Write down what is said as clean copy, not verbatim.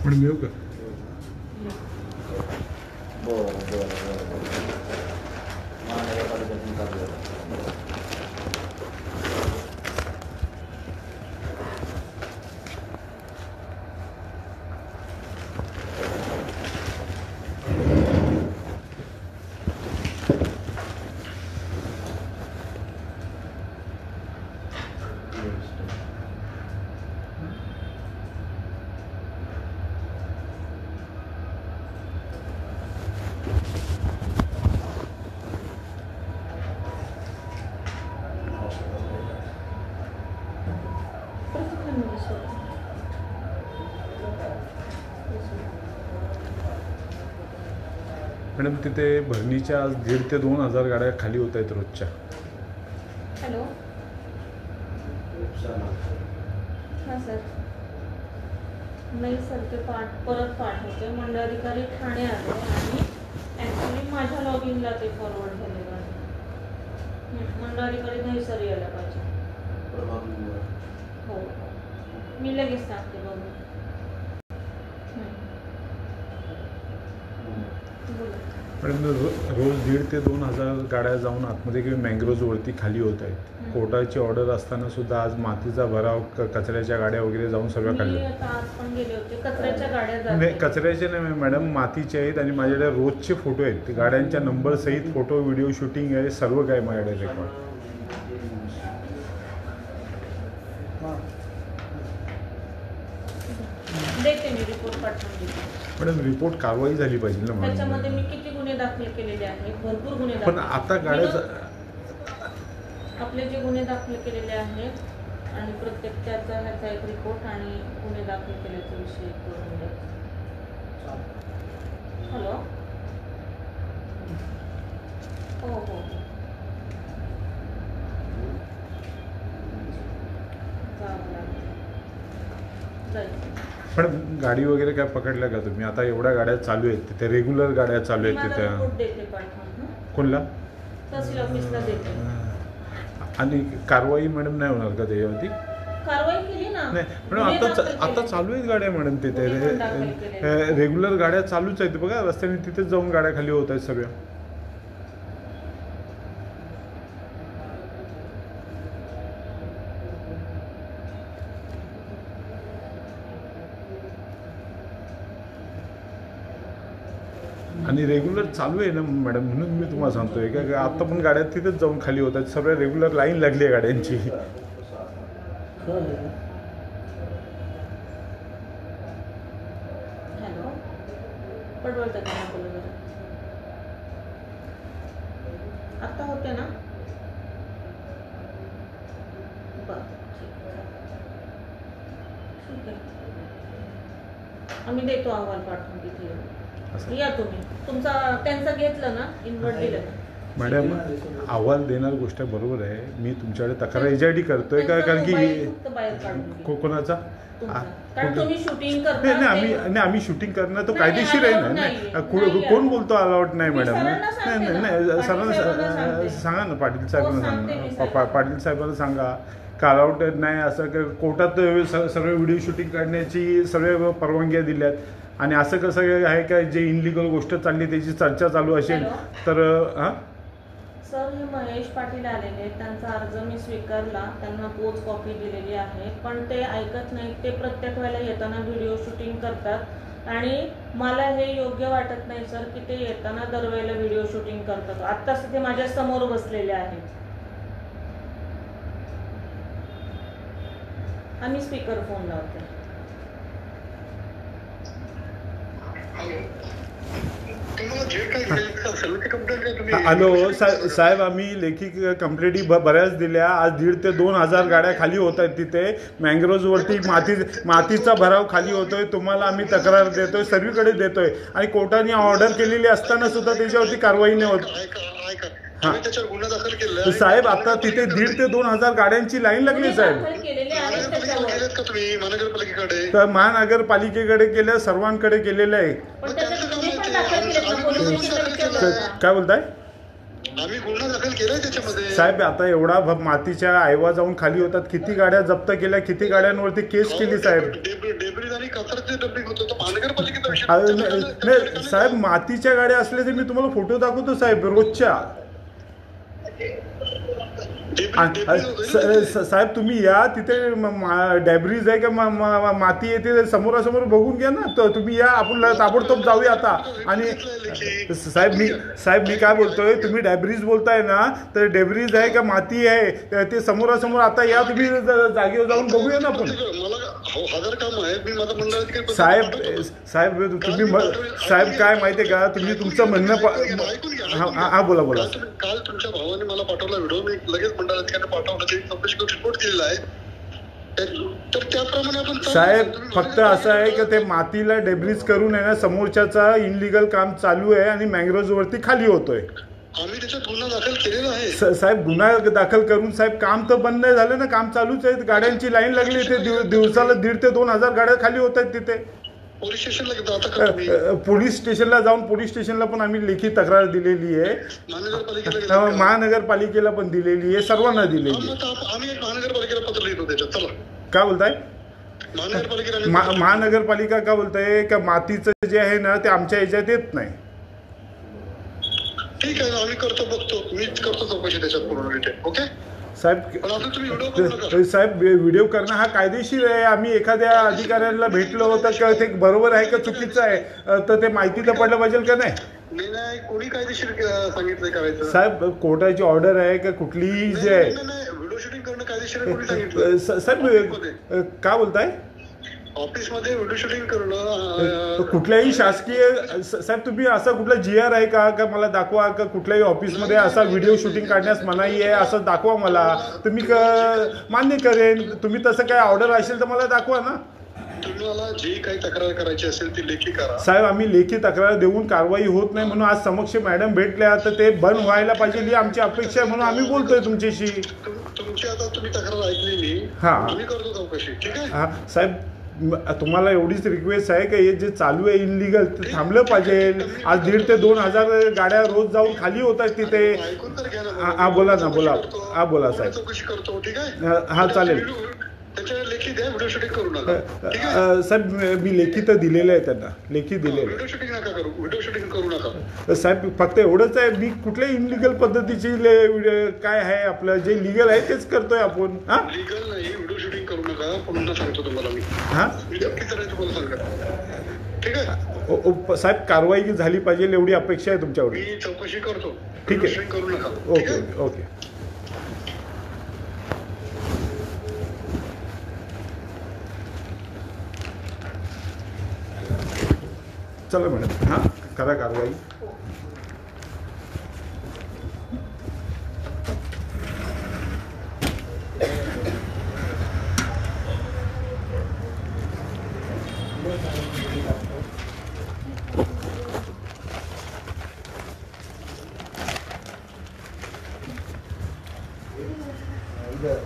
पण मिळू का? मॅडम तिथे भरणीच्या आज 1,500 ते 2,000 गाड्या खाली होत आहेत रोजच्या. हॅलो हां सर. नाही सर ते परत पाठवते. मंडळाधिकारी ठाणे आले आणि ॲक्च्युली माझ्या लॉग इनला ते फॉरवर्ड झालेलं आहे. मंडळाधिकारी नाही सर यायला पाहिजे. हो मी लगेच सांगते बघू. मॅडम रोज 1,500 ते 2,000 गाड्या जाऊन आतमध्ये किंवा मँग्रोजवरती खाली होत आहेत. कोर्टाची ऑर्डर असताना सुद्धा आज मातीचा भराव कचऱ्याच्या गाड्या वगैरे जाऊन सगळ्या काढल्या. आज पण गेले होते. कचऱ्याच्या गाड्या नाही कचऱ्याचे नाही मॅडम, मातीचे आहेत आणि माझ्याकडे रोजचे फोटो आहेत. गाड्यांच्या नंबर सहित फोटो व्हिडिओ शूटिंग आहे, सर्व काय माझ्याकडे रेकॉर्ड. देते मी रिपोर्ट पाठवून देते. मॅडम रिपोर्ट कारवाई झाली पाहिजे ना. त्याच्यामध्ये मी किती गुन्हे दाखल केलेले आहेत, भरपूर गुन्हे पण दाखल. आता गाड्या आपले जे गुन्हे दाखल केलेले आहेत आणि प्रत्येक त्याचा ह्याचा एक रिपोर्ट आणि गुन्हे दाखल केल्याचा विषय करून द्या. हॅलो हो हो पण गाडी वगैरे काय पकडल्या का तुम्ही? आता एवढ्या गाड्या चालू आहेत तिथे, रेग्युलर गाड्या चालू आहेत तिथे. कोणला? तहसील ऑफिसला देते. आणि कारवाई मॅडम नाही होणार का त्याच्यावरती? कारवाई केली ना. नाही मॅडम आता चालू आहेत गाड्या मॅडम तिथे. रेग्युलर गाड्या चालूच आहेत बघा रस्त्याने, तिथेच जाऊन गाड्या खाली होत आहेत सगळ्या. आणि रेग्युलर चालू आहे ना मॅडम, म्हणून मी तुम्हाला सांगतोय का आता पण गाड्या तिथेच जाऊन खाली होत आहेत. सगळ्या रेग्युलर लाईन लागली आहे गाड्यांची. हॅलो आता होते ना. आम्ही देतो अहवाल पाठवून तिथे. या तुम्ही तुमचा त्यांचा घेतलं ना, इन्व्हर्ट दिलं. मॅडम अहवाल देणार गोष्ट बरोबर आहे. मी तुमच्याकडे तक्रार एचआयडी करतोय का? कारण की कोणाचा आम्ही शूटिंग करणं तो कायदेशीर आहे ना. कोण बोलतो अलाउड नाही मॅडम? नाही सरांना सांगा ना, पाटील साहेबांना सांगा, पाटील साहेबांना सांगा का अलाउड नाही असं. कोर्टात सर्व व्हिडिओ शूटिंग करण्याची सर्व परवानग्या दिल्यात आणि असं कसं आहे का जे इनलिगल गोष्ट चालली त्याची चर्चा चालू असेल तर. हां सर हे महेश पाटील आलेले, त्यांचा अर्ज मी स्वीकारला, त्यांना पोच कॉपी दिलेली आहे, पण ते ऐकत नाहीत. ते प्रत्येक वेळेला येताना व्हिडिओ शूटिंग करतात आणि मला हे योग्य वाटत नाही सर की ते येताना दरवेळेला व्हिडिओ शूटिंग करतात. आत्ताच ते माझ्या समोर बसलेले आहेत. आम्ही स्पीकर फोन लावते. हॅलो साहेब, आम्ही लेखी कंप्लेंटी बऱ्याच दिल्या. आज 1,500 ते 2,000 गाड्या खाली होत आहेत तिथे. मँग्रोजवरती मातीचा भराव खाली होतोय. तुम्हाला आम्ही तक्रार देतोय, सर्वीकडे देतोय आणि कोर्टाने ऑर्डर केलेली असताना सुद्धा त्याच्यावरती कारवाई नाही होत. साहेब आता तिथे 1,500 ते 2,000 गाड्यांची लाईन लागली साहेब. तर महानगरपालिकेकडे केल्या, सर्वांकडे केलेलं आहे. काय बोलताय साहेब? आता एवढा मातीच्या आयवा जाऊन खाली होतात. किती गाड्या जप्त केल्या, किती गाड्यांवरती केस केली साहेब. नाही साहेब, मातीच्या गाड्या असल्या तर मी तुम्हाला फोटो दाखवतो साहेब रोजच्या. साहेब तुम्ही या तिथे डॅब्रीज आहे का माती येते समोरासमोर बघून घ्या ना. तर तुम्ही या, आपण ताबडतोब जाऊया आता. आणि साहेब मी काय बोलतोय, तुम्ही डॅब्रीज बोलताय ना, तर डॅब्रीज आहे का माती आहे ते समोरासमोर आता या, तुम्ही जागेवर जाऊन बघूया ना आपण. साहेब तुम्ही साहेब काय माहितीये का, तुम्ही तुमचं म्हणणं हा बोला. काल तुमच्या भावाने मला पाठवला व्हिडिओ, मी लगेच मंडळाधिकाऱ्यांना पाठवला, चौकशी करून रिपोर्ट केलेला आहे. तर त्याप्रमाणे आपण साहेब फक्त असं आहे की ते मातीला डेब्रिज करून आहे ना, समोरच्याचा इनलिगल काम चालू आहे आणि मँग्रोव्ज वरती खाली होतोय. आम्ही त्याच्यात गुन्हा दाखल केलेला आहे साहेब. गुन्हा दाखल करून साहेब काम तर बंद नाही झालं ना, काम चालूच आहे. गाड्यांची लाईन लागली इथे, दिवसाला 1,500 ते 2,000 गाड्या खाली होत आहेत तिथे. पोलीस स्टेशनला पोलीस स्टेशनला जाऊन पोलीस स्टेशनला पण आम्ही लेखी तक्रार दिलेली आहे, महानगरपालिकेला पण दिलेली आहे, सर्वांना दिलेली आहे. आम्ही एक महानगरपालिकेला पत्र लिहितो त्याच्यात. चला काय बोलताय, महानगरपालिका महानगरपालिका काय बोलताय का मातीचं जे आहे ना ते आमच्या याच्यात येत नाही. ठीक आहे, आम्ही करतो, बघतो, मीच करतो चौकशी त्याच्यात पूर्ण डिटेल. ओके साहेब, व्हिडिओ करणं हा कायदेशीर आहे. आम्ही एखाद्या अधिकाऱ्याला भेटलो तर ते बरोबर आहे का चुकीचं आहे, तर ते माहिती तर पडलं पाहिजे का नाही. कोणी कायदेशीर सांगितलं करायचं साहेब, कोर्टाची ऑर्डर आहे का कुठलीही जे आहे. व्हिडिओ शूटिंग करणं कायदेशीर कोणी सांगितलं. साहेब काय बोलताय, ऑफिसमध्ये व्हिडिओ शूटिंग करणं कुठल्याही शासकीय. साहेब तुम्ही असा कुठला GR आहे का मला दाखवा, का कुठल्याही ऑफिसमध्ये असा व्हिडिओ शूटिंग काढण्यास मनाई आहे असं दाखवा मला, तर मी मान्य करेन. तुम्ही तसं काय ऑर्डर असेल तर मला दाखवा ना. तुम्हाला जी काही तक्रार करायची असेल ती लेखी करा. साहेब आम्ही लेखी तक्रार देऊन कारवाई होत नाही म्हणून आज समक्ष मॅडम भेटल्या, तर ते बंद व्हायला पाहिजे ही आमची अपेक्षा आहे, म्हणून आम्ही बोलतोय तुमच्याशी. तुमची आता तुम्ही तक्रार ऐकलेली, आम्ही करतो चौकशी. ठीक आहे. हा साहेब, तुम्हाला एवढीच रिक्वेस्ट आहे की हे जे चालू आहे इनलिगल ते थांबलं पाहिजे. आज 1,500 ते 2,000 गाड्या रोज जाऊन खाली होत आहेत तिथे. हा बोला ना, बोला साहेब. चौकशी करतो. ठीक आहे. हा चालेल. लेखी द्या, व्हिडिओ शूटिंग करू नका. साहेब मी लेखी तर दिलेलं आहे त्यांना, लेखी दिलेलं. व्हिडिओ शूटिंग नका करू, व्हिडिओ शूटिंग करू नका. साहेब फक्त एवढंच आहे, मी कुठल्याही इनलिगल पद्धतीची काय आहे आपलं जे लिगल आहे तेच करतोय आपण. हा लिगल नाही, व्हिडिओ शूटिंग करू नका. पुन्हा सांगतो तुम्हाला मी. तुम्हाला सांगा. ठीक आहे साहेब, कारवाई झाली पाहिजे एवढी अपेक्षा आहे तुमच्यावर. मी चौकशी करतो. ठीक आहे, करू नका. ओके. चला मॅडम, हां करा कारवाई. इधर